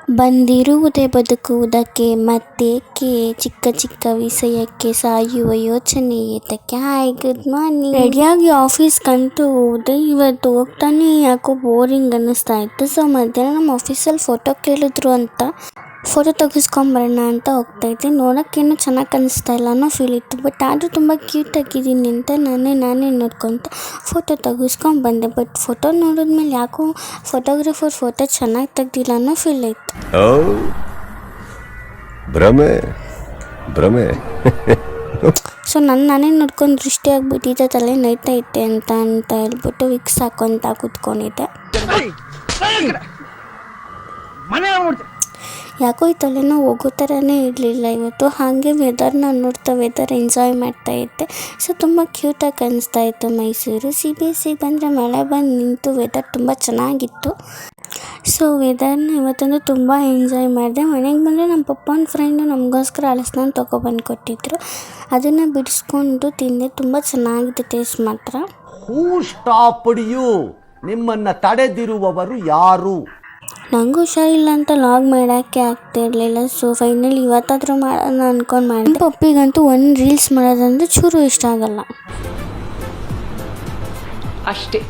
ಬಂದಿರುವುದೇ ಬದುಕುವುದಕ್ಕೆ ಮತ್ತೇಕೆ ಚಿಕ್ಕ ಚಿಕ್ಕ ವಿಷಯಕ್ಕೆ ಸಾಯುವ ಯೋಚನೆ ಏತಕ್ಕೆ. Hi good morning. ರೆಡಿಯಾಗಿ ಆಫೀಸ್ಗಂತೂ ಹೋದೆ. ಇವತ್ತು ಹೋಗ್ತಾನೆ ಯಾಕೋ ಬೋರಿಂಗ್ ಅನ್ನಿಸ್ತಾ ಇತ್ತು. ಸೊ ಮಧ್ಯಾಹ್ನ ನಮ್ಮ ಆಫೀಸಲ್ಲಿ ಫೋಟೋ ಕೇಳಿದ್ರು ಅಂತ ಫೋಟೋ ತೆಗೆಸ್ಕೊಂಬರೋಣ ಅಂತ ಹೋಗ್ತಾಯಿದ್ದೆ. ನೋಡೋಕ್ಕೇನು ಚೆನ್ನಾಗಿ ಕಾಣಿಸ್ತಾ ಇಲ್ಲ ಅನ್ನೋ ಫೀಲ್ ಇತ್ತು. ಬಟ್ ಆದರೂ ತುಂಬ ಕ್ಯೂಟ್ ಆಗಿದ್ದೀನಿ ಅಂತ ನಾನೇ ನೋಡ್ಕೊತ ಫೋಟೋ ತೆಗೆಸ್ಕೊಂಬಂದೆ. ಬಟ್ ಫೋಟೋ ನೋಡಿದ್ಮೇಲೆ ಯಾಕೋ ಫೋಟೋಗ್ರಾಫರ್ ಫೋಟೋ ಚೆನ್ನಾಗಿ ತೆಗ್ದಿಲ್ಲ ಅನ್ನೋ ಫೀಲ್ ಇತ್ತು. ಭ್ರಮೆ ಸೊ ನಾನೇ ನೋಡ್ಕೊಂಡು ದೃಷ್ಟಿ ಆಗ್ಬಿಟ್ಟಿದ್ದೆ, ತಲೆ ನೋಯ್ತೈತೆ ಅಂತ ಹೇಳ್ಬಿಟ್ಟು ವಿಕ್ಸ್ ಹಾಕೊಂತ ಕೂತ್ಕೊಂಡಿದ್ದೆ. ಯಾಕೋ ಈ ತಲೆನೋ ಹೋಗೋ ಥರನೇ ಇರಲಿಲ್ಲ ಇವತ್ತು. ಹಾಗೆ ವೆದರ್ನ ನೋಡ್ತಾ ವೆದರ್ ಎಂಜಾಯ್ ಮಾಡ್ತಾಯಿದ್ದೆ. ಸೊ ತುಂಬ ಕ್ಯೂಟಾಗಿ ಕಾಣಿಸ್ತಾ ಇತ್ತು ಮೈಸೂರು. CBSE ಬಂದರೆ ಮಳೆ ಬಂದು ನಿಂತು ವೆದರ್ ತುಂಬ ಚೆನ್ನಾಗಿತ್ತು. ಸೊ ವೆದರ್ನ ಇವತ್ತಂದು ತುಂಬ ಎಂಜಾಯ್ ಮಾಡಿದೆ. ಮನೆಗೆ ಬಂದರೆ ನಮ್ಮ ಪಪ್ಪನ ಫ್ರೆಂಡು ನಮಗೋಸ್ಕರ ಹಲಸಿನ ತೊಗೊಬಂದು ಕೊಟ್ಟಿದ್ದರು. ಅದನ್ನು ಬಿಡಿಸ್ಕೊಂಡು ತಿಂದೆ. ತುಂಬ ಚೆನ್ನಾಗಿದೆ ಟೇಸ್ಟ್ ಮಾತ್ರ. ಹೂ ಸ್ಟಾಪ್ಡ್ ಯು? ನಿಮ್ಮನ್ನು ತಡೆದಿರುವವರು ಯಾರು? ನನಗೂ ಹುಷಾರಿಲ್ಲ ಅಂತ ಲಾಗ್ ಮಾಡೋಕ್ಕೆ ಆಗ್ತಿರ್ಲಿಲ್ಲ. ಸೊ ಫೈನಲಿ ಇವತ್ತಾದರೂ ಮಾಡೋಣ ಅಂದ್ಕೊಂಡು ಮಾಡಿದೆ. ಪಪ್ಪಿಗಂತೂ ಒಂದು ರೀಲ್ಸ್ ಮಾಡೋದಂದ್ರೆ ಚೂರು ಇಷ್ಟ ಆಗಲ್ಲ ಅಷ್ಟೇ.